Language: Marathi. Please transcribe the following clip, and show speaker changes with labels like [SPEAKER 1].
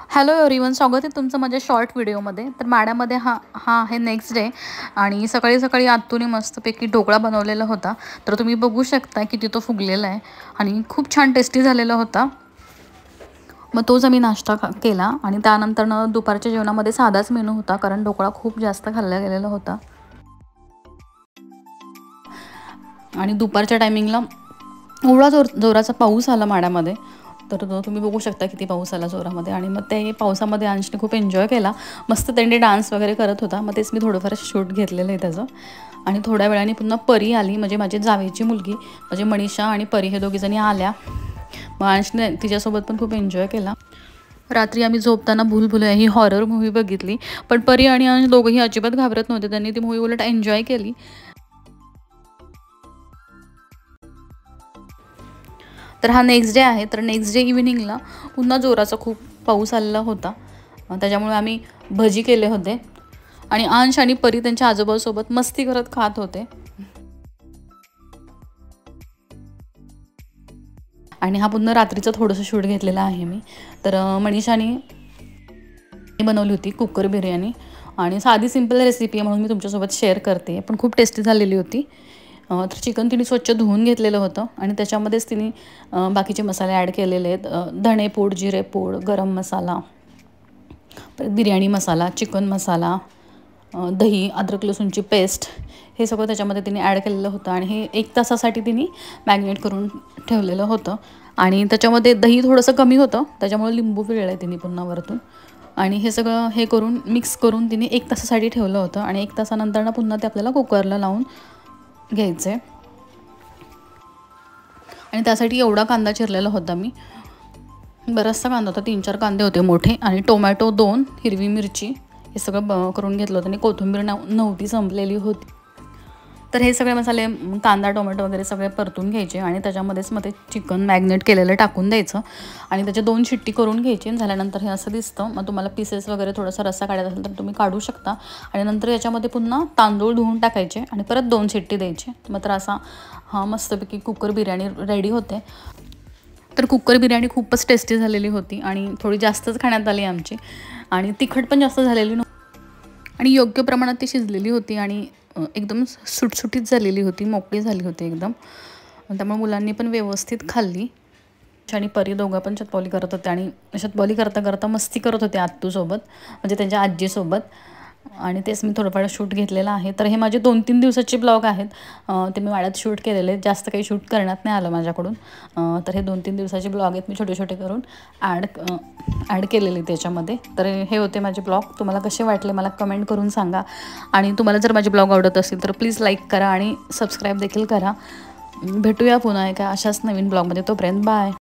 [SPEAKER 1] हॅलो एव्हरीवन, स्वागत आहे तुमचं माझ्या शॉर्ट व्हिडिओमध्ये. तर माड्यामध्ये हा आहे नेक्स्ट डे आणि सकाळी सकाळी आत्तूने मस्तपैकी ढोकळा बनवलेला होता. तर तुम्ही बघू शकता किती तो फुगलेला आहे आणि खूप छान टेस्टी झालेला होता. मग तोच आम्ही नाश्ता केला आणि त्यानंतरनं दुपारच्या जेवणामध्ये साधाच मेनू होता, कारण ढोकळा खूप जास्त खाल्ला गेलेला होता. आणि दुपारच्या टायमिंगला एवढा जोराचा पाऊस आला माड्यामध्ये, तर तुम्ही बघू शकता किती पाऊस आला जोरामध्ये. आणि मग ते पावसामध्ये अंशने खूप एन्जॉय केला. मस्त त्यांनी डान्स वगैरे करत होता. मग तेच मी थोडंफार शूट घेतलेलं आहे त्याचं. आणि थोड्या वेळाने पुन्हा परी आली, म्हणजे माझी जावेची मुलगी, म्हणजे मनीषा आणि परी हे दोघीजणी आल्या. मग अंशने तिच्यासोबत पण खूप एन्जॉय केला. रात्री आम्ही झोपताना भूलभुलैया ही हॉरर मूव्ही बघितली, पण परी आणि अंश दोघंही अजिबात घाबरत नव्हते. त्यांनी ती मूव्ही उलट एन्जॉय केली. तर हा नेक्स्ट डे आहे. तर नेक्स्ट डे इव्हिनिंगला पुन्हा जोराचा खूप पाऊस आलेला होता. त्याच्यामुळे आम्ही भजी केले होते आणि अंश आणि परी त्यांच्या आजोबासोबत मस्ती करत खात होते. आणि हा पुन्हा रात्रीचं थोडंसं शूट घेतलेलं आहे मी. तर मनीषाने बनवली होती कुकर बिर्याणी आणि साधी सिंपल रेसिपी आहे म्हणून मी तुमच्यासोबत शेअर करते, पण खूप टेस्टी झालेली होती. तर चिकन तिने स्वच्छ धुवून घेतलेलं होतं आणि त्याच्यामध्येच तिने बाकीचे मसाले ॲड केलेले आहेत. धणेपूड, जिरेपूड, गरम मसाला, परत बिर्याणी मसाला, चिकन मसाला, दही, अद्रक लसूणची पेस्ट, हे सगळं त्याच्यामध्ये तिने ॲड केलेलं होतं. आणि हे 1 तासासाठी तिने मॅग्नेट करून ठेवलेलं होतं. आणि त्याच्यामध्ये दही थोडंसं कमी होतं, त्याच्यामुळे लिंबू पिळलं आहे तिने पुन्हा वरतून. आणि हे सगळं हे करून मिक्स करून तिने 1 तासासाठी ठेवलं होतं. आणि 1 तासानंतरनं पुन्हा ते आपल्याला कुकरला लावून घ्यायचं आहे. आणि त्यासाठी एवढा कांदा चिरलेला होता मी, बराचसा कांदा होता, 3-4 कांदे होते मोठे, आणि टोमॅटो 2, हिरवी मिरची, हे सगळं करून घेतलं होतं. आणि कोथिंबीर नव्हती, संपलेली होती. तर हे सगळे मसाले, कांदा, टोमॅटो वगैरे सगळे परतून घ्यायचे आणि त्याच्यामध्येच मग ते चिकन मॅग्नेट केलेलं टाकून द्यायचं आणि त्याच्या 2 शिट्टी करून घ्यायची. झाल्यानंतर हे असं दिसतं. मग तुम्हाला पीसेस वगैरे थोडासा रस्सा काढायचा असेल तर तुम्ही काढू शकता. आणि नंतर याच्यामध्ये पुन्हा तांदूळ धुवून टाकायचे आणि परत 2 शिट्टी द्यायची. मग तर असा मस्तपैकी कुकर बिर्याणी रेडी होते. तर कुकर बिर्याणी खूपच टेस्टी झालेली होती आणि थोडी जास्तच खाण्यात आली आमची, आणि तिखट पण जास्त झालेली नव्हती आणि योग्य प्रमाणात ती शिजलेली होती आणि एकदम सुटसुटीत झालेली होती, मोकळी झाली होती एकदम. त्यामुळे मुलांनी पण व्यवस्थित खाल्ली. आणि परी दोघं पण शतपावली करत होते आणि शतपावली करता करता मस्ती करत होते आत्तूसोबत, म्हणजे त्यांच्या आजीसोबत. आणि तेच मी थोडंफार शूट घेतलेलं आहे. तर हे माझे 2-3 दिवसाचे ब्लॉग आहेत. ते मी वाड्यात शूट केलेले, जास्त काही शूट करण्यात नाही आलं माझ्याकडून. तर हे 2-3 दिवसाचे ब्लॉग आहेत, मी छोटे छोटे करून ॲड केलेले त्याच्यामध्ये. तर हे होते माझे ब्लॉग. तुम्हाला कसे वाटले मला कमेंट करून सांगा. आणि तुम्हाला जर माझे ब्लॉग आवडत असतील तर प्लीज लाईक करा आणि सबस्क्राईब देखील करा. भेटूया पुन्हा एका अशाच नवीन ब्लॉगमध्ये. तोपर्यंत बाय.